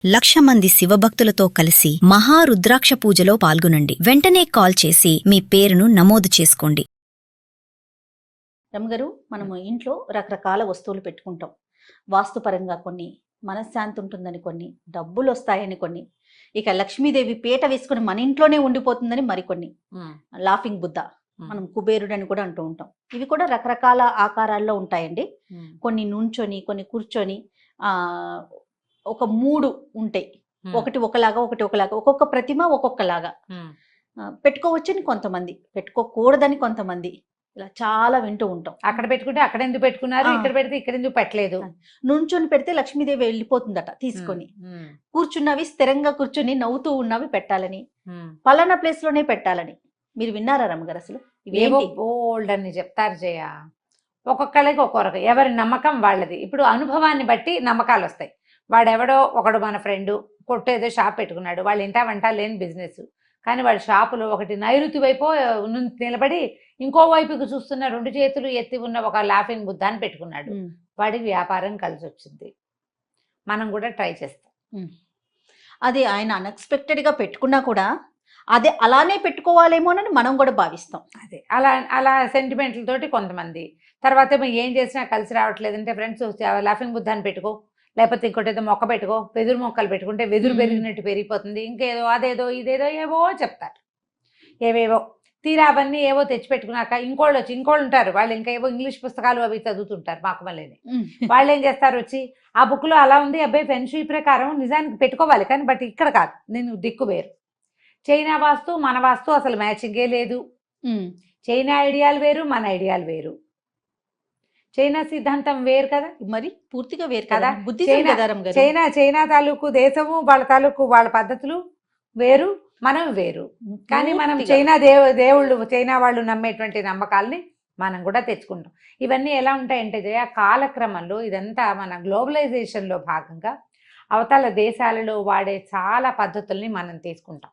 1,00,000 మంది శివభక్తులతో కలిసి మహారుద్రాక్ష పూజలో పాల్గొనండి. వెంటనే కాల్ చేసి మీ పేరును నమోదు చేసుకోండి. రమగారు, మనము ఇంట్లో రకరకాల వస్తువులు పెట్టుకుంటాం. వాస్తుపరంగా కొన్ని, మనశ్శాంతి ఉంటుందని కొన్ని, డబ్బులు వస్తాయని కొన్ని, ఇక లక్ష్మీదేవి పీట వేసుకుని మన ఇంట్లోనే ఉండిపోతుందని మరికొన్ని. లాఫింగ్ బుద్ధ, మనం కుబేరుడు అని కూడా అంటూ ఉంటాం. ఇవి కూడా రకరకాల ఆకారాల్లో ఉంటాయండి. కొన్ని నుంచొని, కొన్ని కూర్చొని, ఒక 3 ఉంటాయి. ఒకటి ఒకలాగా, ఒకటి ఒకలాగా, ఒక్కొక్క ప్రతిమ ఒక్కొక్కలాగా పెట్టుకోవచ్చని కొంతమంది, పెట్టుకోకూడదని కొంతమంది, ఇలా చాలా వింటూ ఉంటాం. అక్కడ పెట్టుకుంటే అక్కడ ఎందుకు పెట్టుకున్నారు, ఇక్కడ పెడితే ఇక్కడ ఎందుకు పెట్టలేదు. నుంచొని పెడితే లక్ష్మీదేవి వెళ్ళిపోతుందట తీసుకొని. కూర్చున్నవి స్థిరంగా కూర్చుని నవ్వుతూ ఉన్నవి పెట్టాలని, పలానా ప్లేస్ లోనే పెట్టాలని. మీరు విన్నారా రమ్మగారు? అసలు ఇవేవో బోల్డ్ అని చెప్తారు జయ. ఒక్కొక్కళ్ళకి ఒక్కొక్క, ఎవరి నమ్మకం వాళ్ళది. ఇప్పుడు అనుభవాన్ని బట్టి నమ్మకాలు వస్తాయి. వాడెవడో ఒకడు, మన ఫ్రెండు కొట్టేదో షాప్ పెట్టుకున్నాడు, వాళ్ళు ఇంటా వంట లేని బిజినెస్, కానీ వాడి షాపులో ఒకటి నైరుతి వైపు నిలబడి ఇంకో వైపుకి చూస్తున్న 2 చేతులు ఎత్తి ఉన్న ఒక లాఫింగ్ బుద్ధాన్ని పెట్టుకున్నాడు. వాడికి వ్యాపారం కలిసి వచ్చింది. మనం కూడా ట్రై చేస్తాం. అది ఆయన అన్ఎక్స్పెక్టెడ్ గా పెట్టుకున్నా కూడా అదే అలానే పెట్టుకోవాలేమోనని మనం కూడా భావిస్తాం. అదే అలా సెంటిమెంట్లతోటి కొంతమంది. తర్వాత ఏం చేసినా కలిసి రావట్లేదంటే ఫ్రెండ్స్ లాఫింగ్ బుద్ధాన్ని పెట్టుకో, లేకపోతే ఇంకోటి ఏదో మొక్క పెట్టుకో, వెదురు మొక్కలు పెట్టుకుంటే వెదురు పెరిగినట్టు పెరిగిపోతుంది, ఇంకేదో అదేదో ఇదేదో ఏవో చెప్తారు. ఏవేవో తీరా అవన్నీ ఏవో తెచ్చి పెట్టుకున్నాక ఇంకోళ్ళు ఉంటారు, వాళ్ళు ఇంకా ఏవో ఇంగ్లీష్ పుస్తకాలు అవి చదువుతుంటారు మాకు మళ్ళీ. వాళ్ళు ఏం చేస్తారు, వచ్చి ఆ బుక్లో అలా ఉంది అబ్బాయి ఫెన్షీ ప్రకారం నిజానికి పెట్టుకోవాలి, కానీ బట్ ఇక్కడ కాదు, నేను దిక్కు వేరు. చైనా వాస్తు మన వాస్తు అసలు మ్యాచింగే లేదు. చైనా ఐడియాలు వేరు, మన ఐడియాలు వేరు. చైనా సిద్ధాంతం వేరు కదా, మరి పూర్తిగా వేరు కదా. చైనా తాలూకు దేశము, వాళ్ళ తాలూకు వాళ్ళ పద్ధతులు వేరు, మనం వేరు. కానీ మనం చైనా దేవుళ్ళు, చైనా వాళ్ళు నమ్మేటువంటి నమ్మకాలని మనం కూడా తెచ్చుకుంటాం. ఇవన్నీ ఎలా ఉంటాయంటే జయ, కాలక్రమంలో ఇదంతా మన గ్లోబలైజేషన్లో భాగంగా అవతల దేశాలలో వాడే చాలా పద్ధతుల్ని మనం తీసుకుంటాం.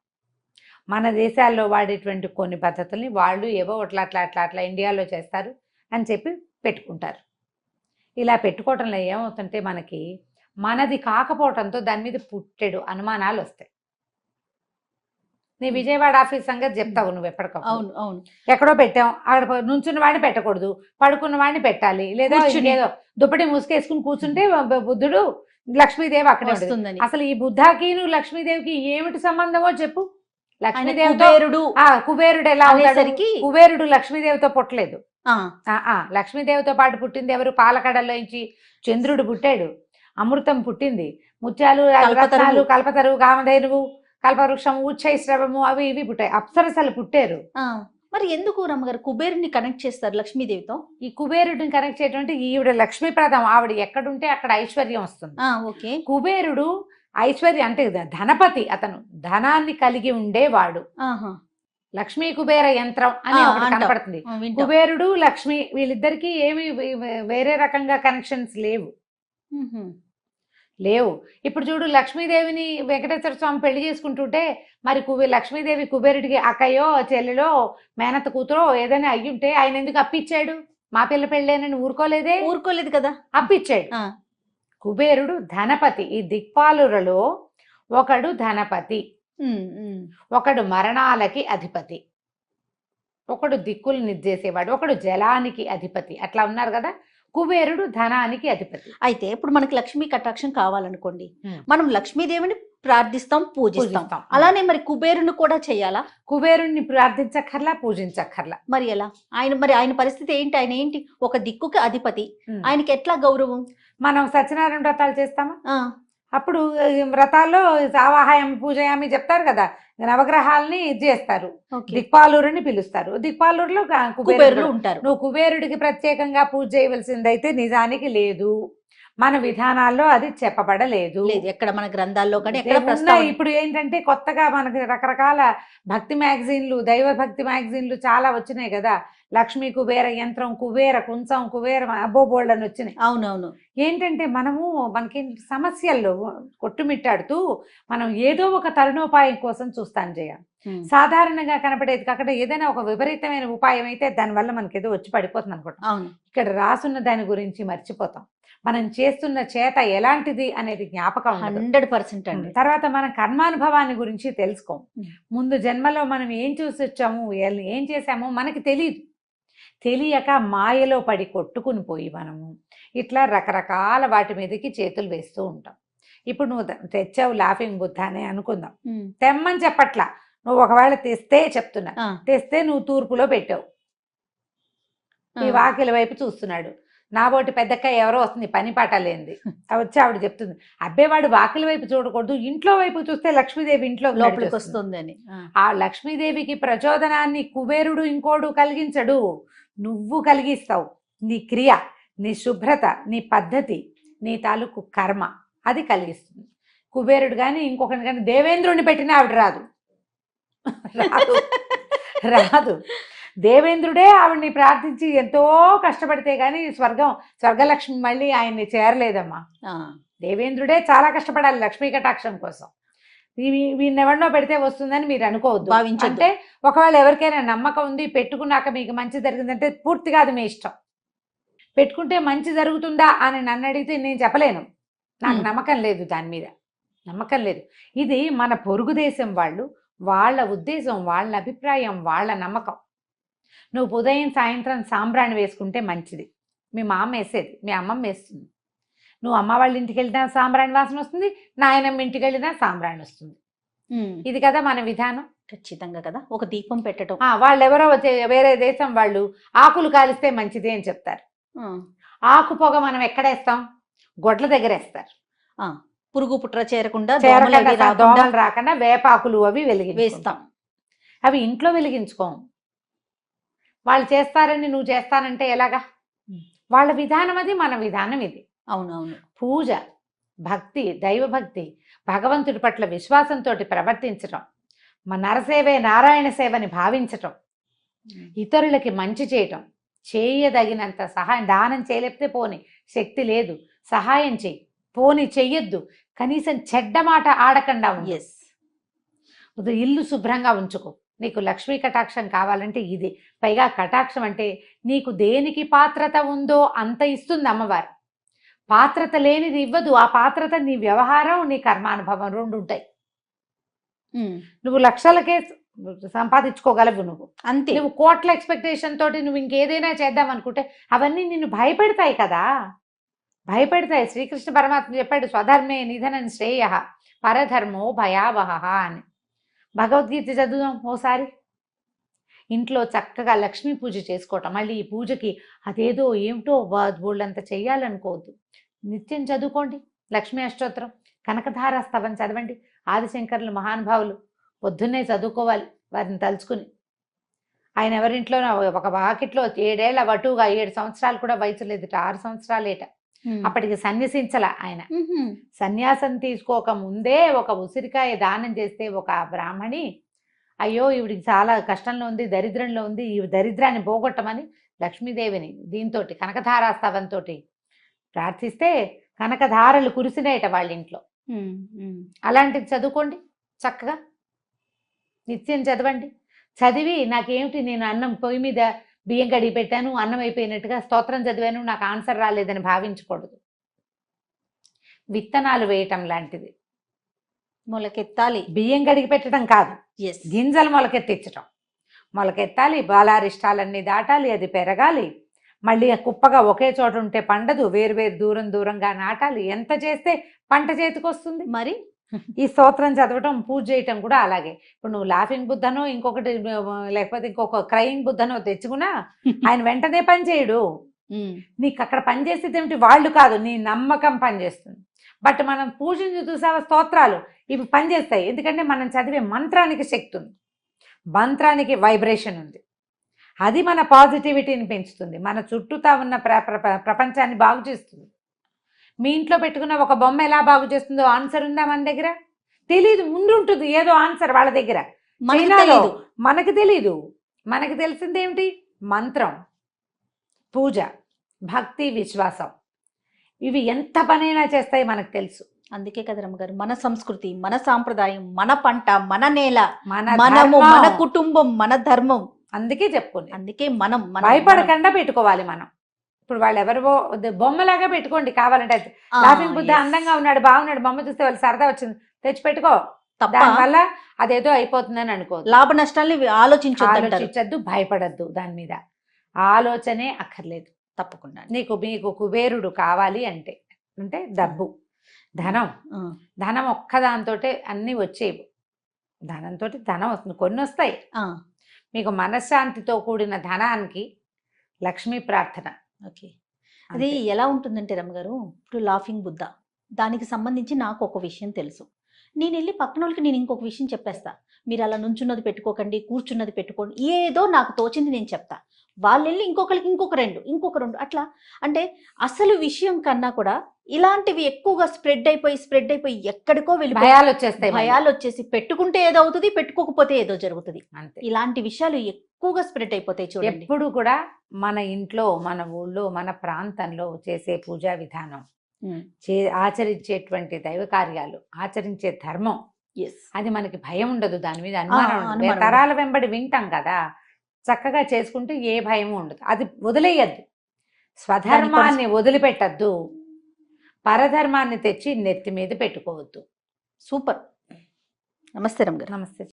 మన దేశాల్లో వాడేటువంటి కొన్ని పద్ధతుల్ని వాళ్ళు ఏవో అట్లా ఇండియాలో చేస్తారు అని చెప్పి పెట్టుకుంటారు. ఇలా పెట్టుకోవటంలో ఏమవుతుంటే మనది కాకపోవటంతో దాని మీద పుట్టెడు అనుమానాలు వస్తాయి. నీ విజయవాడ ఆఫీస్ సంగతి చెప్తావు నువ్వు ఎప్పటికప్పుడు. అవును అవును, ఎక్కడో పెట్టాం, అక్కడ నుంచున్న వాడిని పెట్టకూడదు, పడుకున్న వాడిని పెట్టాలి, లేదా ఏదో దుప్పటి మూసుకేసుకుని కూర్చుంటే బుద్ధుడు లక్ష్మీదేవి అక్కడే వస్తుందని. అసలు ఈ బుద్ధాకి నువ్వు లక్ష్మీదేవికి ఏమిటి సంబంధమో చెప్పు. లక్ష్మీదేవితో కుబేరుడు ఎలా అవుతాడు? కుబేరుడు లక్ష్మీదేవితో పుట్టలేదు. లక్ష్మీదేవితో పాటు పుట్టింది ఎవరు? పాలకడల్లోంచి చంద్రుడు పుట్టాడు, అమృతం పుట్టింది, ముత్యాలు, రత్నాలు, కల్పతరువు, కామధేనువు, కల్పవృక్షము, ఉచ్చైశ్రవము, అవి ఇవి పుట్టాయి, అప్సరసలు పుట్టారు. మరి ఎందుకు రమ్మగారు కుబేరుని కనెక్ట్ చేస్తారు లక్ష్మీదేవితో? ఈ కుబేరుడిని కనెక్ట్ చేయటం ఈవిడ లక్ష్మీప్రదం, ఆవిడ ఎక్కడుంటే అక్కడ ఐశ్వర్యం వస్తుంది. కుబేరుడు ఐశ్వర్యం అంటే ధనపతి, అతను ధనాన్ని కలిగి ఉండేవాడు. లక్ష్మీ కుబేర యంత్రం అని ఒకటి కనపడుతుంది. కుబేరుడు లక్ష్మి వీళ్ళిద్దరికీ ఏమి వేరే రకంగా కనెక్షన్స్ లేవు. ఇప్పుడు చూడు, లక్ష్మీదేవిని వెంకటేశ్వర స్వామి పెళ్లి చేసుకుంటుంటే మరి లక్ష్మీదేవి కుబేరుడికి అక్కయ్యో చెల్లెలో మేనత్త కూతురో ఏదైనా అయ్యుంటే ఆయన ఎందుకు అప్పిచ్చాడు? మా పిల్ల పెళ్ళేనని ఊరుకోలేదు కదా, అప్పిచ్చాడు. కుబేరుడు ధనపతి. ఈ దిక్పాలురలో ఒకడు ధనపతి, ఒకడు మరణాలకి అధిపతి, ఒకడు దిక్కులు నిర్దేశేవాడు, ఒకడు జలానికి అధిపతి. అట్లా ఉన్నారు కదా. కుబేరుడు ధనానికి అధిపతి. అయితే ఇప్పుడు మనకి లక్ష్మీ కటాక్షం కావాలనుకోండి, మనం లక్ష్మీదేవిని ప్రార్థిస్తాం, పూజిస్తాం. అలానే మరి కుబేరుని కూడా చేయాలా? కుబేరుణ్ణి ప్రార్థించక్కర్లా, పూజించక్కర్లా. మరి ఎలా? ఆయన పరిస్థితి ఏంటి? ఆయన ఏంటి? ఒక దిక్కుకి అధిపతి, ఆయనకి ఎట్లా గౌరవం? మనం సత్యనారాయణ వ్రతాలు చేస్తామా? అప్పుడు వ్రతాల్లో ఆవాహయామి, పూజయామి చెప్తారు కదా, నవగ్రహాలని ఇది చేస్తారు, దిక్పాలూరుని పిలుస్తారు. దిక్పాలూరులో కుబేరుడు ఉంటారు. నువ్వు కుబేరుడికి ప్రత్యేకంగా పూజ చేయవలసిందైతే నిజానికి లేదు, మన విధానాల్లో అది చెప్పబడలేదు, ఎక్కడ మన గ్రంథాల్లో కానీ. ఇప్పుడు ఏంటంటే కొత్తగా మనకి రకరకాల భక్తి మ్యాగజైన్లు, దైవ భక్తి మ్యాగజైన్లు చాలా వచ్చినాయి కదా. లక్ష్మీ కుబేర యంత్రం, కుబేర కుంచం, కుబేర అబ్బోబోల్డ్ అని వచ్చినాయి. అవునవును. ఏంటంటే మనకి సమస్యల్లో కొట్టుమిట్టాడుతూ మనం ఏదో ఒక తరుణోపాయం కోసం చూస్తాం జయ. సాధారణంగా కనపడేది కాకుండా ఏదైనా ఒక విపరీతమైన ఉపాయం అయితే దానివల్ల మనకి ఏదో వచ్చి పడిపోతుంది అనుకుంటాం. ఇక్కడ రాసున్న దాని గురించి మర్చిపోతాం. మనం చేస్తున్న చేత ఎలాంటిది అనేది జ్ఞాపకం ఉండదు. 100% అండి. తర్వాత మన కర్మానుభవాన్ని గురించి తెలుసుకోం. ఉమ్. ముందు జన్మలో మనం ఏం చూసి వచ్చాము, ఏం చేసామో మనకి తెలియదు. తెలియక మాయలో పడి కొట్టుకుని పోయి మనము ఇట్లా రకరకాల వాటి మీదకి చేతులు వేస్తూ ఉంటాం. ఇప్పుడు నువ్వు తెచ్చావు లాఫింగ్ బుద్ధ అని అనుకుందాం. తెమ్మని చెప్పట్లా, నువ్వు ఒకవేళ తెస్తే చెప్తున్నా, తెస్తే నువ్వు తూర్పులో పెట్టావు, ఈ వాకిల వైపు చూస్తున్నాడు. నాబోటి పెద్దక్క ఎవరో వస్తుంది పని పాట లేనిది, వచ్చి ఆవిడ చెప్తుంది, అబ్బే వాడు వాకిల వైపు చూడకూడదు, ఇంట్లో వైపు చూస్తే లక్ష్మీదేవి ఇంట్లో లోపలికి వస్తుందని. ఆ లక్ష్మీదేవికి ప్రచోదనాన్ని కుబేరుడు ఇంకోడు కలిగించడు, నువ్వు కలిగిస్తావు. నీ క్రియ, నీ శుభ్రత, నీ పద్ధతి, నీ తాలూకు కర్మ అది కలిగిస్తుంది. కుబేరుడు కానీ ఇంకొకటి కానీ దేవేంద్రుడిని పెట్టినా ఆవిడ రాదు. రాదు. దేవేంద్రుడే ఆవిడ్ని ప్రార్థించి ఎంతో కష్టపడితే గాని స్వర్గలక్ష్మి మళ్ళీ ఆయన్ని చేరలేదమ్మా. దేవేంద్రుడే చాలా కష్టపడాలి లక్ష్మీ కటాక్షం కోసం. వీళ్ళెవరినో పెడితే వస్తుందని మీరు అనుకోవద్దు. అంటే ఒకవేళ ఎవరికైనా నమ్మకం ఉంది, పెట్టుకున్నాక మీకు మంచి జరిగిందంటే పూర్తిగా అది మీ ఇష్టం. పెట్టుకుంటే మంచి జరుగుతుందా అని నన్ను అడిగితే నేను చెప్పలేను, నాకు నమ్మకం లేదు, దాని మీద నమ్మకం లేదు. ఇది మన పొరుగు దేశం వాళ్ళు, వాళ్ళ ఉద్దేశం, వాళ్ళ అభిప్రాయం, వాళ్ళ నమ్మకం. నువ్వు ఉదయం సాయంత్రం సాంబ్రాణి వేసుకుంటే మంచిది, మీ మామ వేసేది, మీ అమ్మమ్మ వేస్తుంది. నువ్వు అమ్మ వాళ్ళ ఇంటికి వెళ్ళినా సాంబ్రాణి వాసన వస్తుంది, నాయనమ్మ ఇంటికి వెళ్ళినా సాంబ్రాణి వస్తుంది. ఇది కదా మన విధానం. ఖచ్చితంగా కదా. ఒక దీపం పెట్టడం. వాళ్ళు ఎవరో వేరే దేశం వాళ్ళు ఆకులు కాలిస్తే మంచిది అని చెప్తారు. ఆకు పొగ మనం ఎక్కడేస్తాం? గొడ్ల దగ్గర వేస్తారు. పురుగు పుట్ర చేరకుండా దోమలు రాకుండా వేపాకులు అవి వేస్తాం. అవి ఇంట్లో వెలిగించుకోం. వాళ్ళు చేస్తారని నువ్వు చేస్తానంటే ఎలాగా? వాళ్ళ విధానం అది, మన విధానం ఇది. అవునవును. పూజ, భక్తి, దైవభక్తి, భగవంతుడి పట్ల విశ్వాసంతో ప్రవర్తించటం, మన నరసేవే నారాయణ సేవని భావించటం, ఇతరులకి మంచి చేయటం, చేయదగినంత సహాయం. దానం చేయలేకపోతే పోని, శక్తి లేదు సహాయం చేయి, పోని చెయ్యొద్దు, కనీసం చెడ్డ మాట ఆడకుండా ఉండు. ఇల్లు శుభ్రంగా ఉంచుకో. నీకు లక్ష్మీ కటాక్షం కావాలంటే ఇది. పైగా కటాక్షం అంటే నీకు దేనికి పాత్రత ఉందో అంత ఇస్తుంది అమ్మవారు. పాత్రత లేనిది ఇవ్వదు. ఆ పాత్రత నీ వ్యవహారం, నీ కర్మానుభవం రెండు ఉంటాయి. నువ్వు లక్షలకే సంపాదించుకోగలవు నువ్వు, అంతే. నువ్వు కోట్ల ఎక్స్పెక్టేషన్ తోటి నువ్వు ఇంకేదైనా చేద్దాం అనుకుంటే అవన్నీ నిన్ను భయపెడతాయి కదా, భయపెడతాయి. శ్రీకృష్ణ పరమాత్మ చెప్పాడు, స్వధర్మే నిధనం శ్రేయ పరధర్మో భయావహ అని. భగవద్గీత చదువుదాం ఓసారి. ఇంట్లో చక్కగా లక్ష్మీ పూజ చేసుకోవటం. మళ్ళీ ఈ పూజకి అదేదో ఏమిటో బోళ్ళంత చెయ్యాలనుకోవద్దు. నిత్యం చదువుకోండి లక్ష్మీ అష్టోత్తరం, కనకధార స్తవం చదవండి. ఆదిశంకరులు మహానుభావులు పొద్దున్నే చదువుకోవాలి వారిని తలుచుకుని. ఆయన ఎవరింట్లో ఒక వాకిట్లో 7 ఏళ్ల వటుగా 7 సంవత్సరాలు కూడా వయసు లేదుట, 6 సంవత్సరాలేట. అప్పటికి సన్యసించల ఆయన. సన్యాసం తీసుకోక ముందే ఒక ఉసిరికాయ దానం చేస్తే ఒక బ్రాహ్మణి, అయ్యో ఈవిడికి చాలా కష్టంలో ఉంది, దరిద్రంలో ఉంది, ఈ దరిద్రాన్ని పోగొట్టమని లక్ష్మీదేవిని దీంతో కనకధారాస్తవంతో ప్రార్థిస్తే కనకధారలు కురిసినాయట వాళ్ళ ఇంట్లో. అలాంటిది చదువుకోండి చక్కగా, నిత్యం చదవండి. చదివి నాకేమిటి, నేను అన్నం పొయ్యి మీద బియ్యం కడిగి పెట్టాను, అన్నం అయిపోయినట్టుగా స్తోత్రం చదివాను, నాకు ఆన్సర్ రాలేదని భావించకూడదు. విత్తనాలు వేయటం లాంటిది. మొలకెత్తాలి. బియ్యం కడిగి పెట్టడం కాదు, గింజలు మొలకెత్తించటం. మొలకెత్తాలి, బాలారిష్టాలన్నీ దాటాలి, అది పెరగాలి. మళ్ళీ కుప్పగా ఒకే చోట ఉంటే పండదు, వేరువేరు దూరంగా నాటాలి. ఎంత చేస్తే పంట చేతికి వస్తుంది. మరి ఈ స్తోత్రం చదవటం, పూజ చేయటం కూడా అలాగే. ఇప్పుడు నువ్వు లాఫింగ్ బుద్ధనో ఇంకొకటి లేకపోతే ఇంకొక క్రయింగ్ బుద్ధనో తెచ్చుకున్నా ఆయన వెంటనే పని చేయడు. నీకు అక్కడ పనిచేసేది ఏమిటి? వాళ్ళు కాదు, నీ నమ్మకం పనిచేస్తుంది. బట్ మనం పూజను చూసావా, స్తోత్రాలు ఇవి పనిచేస్తాయి. ఎందుకంటే మనం చదివే మంత్రానికి శక్తి ఉంది, మంత్రానికి వైబ్రేషన్ ఉంది. అది మన పాజిటివిటీని పెంచుతుంది, మన చుట్టూతా ఉన్న ప్రపంచాన్ని బాగు చేస్తుంది. మీ ఇంట్లో పెట్టుకున్న ఒక బొమ్మ ఎలా బాగు చేస్తుందో ఆన్సర్ ఉందా మన దగ్గర? తెలీదు. ముందు ఉంటుంది ఏదో ఆన్సర్ వాళ్ళ దగ్గర, మనకు తెలీదు. మనకు తెలిసింది ఏమిటి? మంత్రం, పూజ, భక్తి, విశ్వాసం. ఇవి ఎంత పనైనా చేస్తాయి మనకు తెలుసు. అందుకే కదా రమ్మగారు, మన సంస్కృతి, మన సాంప్రదాయం, మన పంట, మన నేల, మనము, మన కుటుంబం, మన ధర్మం. అందుకే చెప్పుకోండి. అందుకే మనం భయపడకుండా పెట్టుకోవాలి. మనం ఇప్పుడు వాళ్ళు ఎవరివో బొమ్మలాగా పెట్టుకోండి కావాలంటే. లాఫింగ్ బుద్ధ అందంగా ఉన్నాడు, బాగున్నాడు, బొమ్మ చూస్తే వాళ్ళు సరదా వచ్చింది తెచ్చి పెట్టుకో, దానివల్ల అదేదో అయిపోతుందని అనుకో. లాభ నష్టాలని ఆలోచించద్దు, భయపడద్దు, దాని మీద ఆలోచనే అక్కర్లేదు. తప్పకుండా మీకు కుబేరుడు కావాలి అంటే డబ్బు, ధనం ఒక్కదాంతో అన్ని వచ్చేవి. ధనంతో ధనం వస్తుంది, కొన్ని వస్తాయి. మీకు మనశ్శాంతితో కూడిన ధనానికి లక్ష్మీ ప్రార్థన. ఓకే, అది ఎలా ఉంటుందంటే రమ్మగారు, ఇప్పుడు లాఫింగ్ బుద్ధ దానికి సంబంధించి నాకు ఒక విషయం తెలుసు. నేను వెళ్ళి పక్కన వాళ్ళకి నేను ఇంకొక విషయం చెప్పేస్తా, మీరు అలా నుంచున్నది పెట్టుకోకండి, కూర్చున్నది పెట్టుకోండి, ఏదో నాకు తోచింది నేను చెప్తా. వాళ్ళు వెళ్ళి ఇంకొకరికి ఇంకొక రెండు అట్లా. అంటే అసలు విషయం కన్నా కూడా ఇలాంటివి ఎక్కువగా స్ప్రెడ్ అయిపోయి ఎక్కడికో వెళ్ళి భయాలు వచ్చేసి పెట్టుకుంటే ఏదో అవుతుంది, పెట్టుకోకపోతే ఏదో జరుగుతుంది. ఇలాంటి విషయాలు ఎక్కువగా స్ప్రెడ్ అయిపోతాయి చూడండి. ఎప్పుడు కూడా మన ఇంట్లో, మన ఊళ్ళో, మన ప్రాంతంలో చేసే పూజా విధానం, ఆచరించేటువంటి దైవ కార్యాలు, ఆచరించే ధర్మం, అది మనకి భయం ఉండదు, దాని మీద అనుమానం. తరాల వెంబడి వింటాం కదా, చక్కగా చేసుకుంటూ ఏ భయము ఉండదు. అది వదిలేయద్దు, స్వధర్మాన్ని వదిలిపెట్టద్దు, పరధర్మాన్ని తెచ్చి నెత్తి మీద పెట్టుకోవద్దు. సూపర్. నమస్తే రమ్మ గారు. నమస్తే.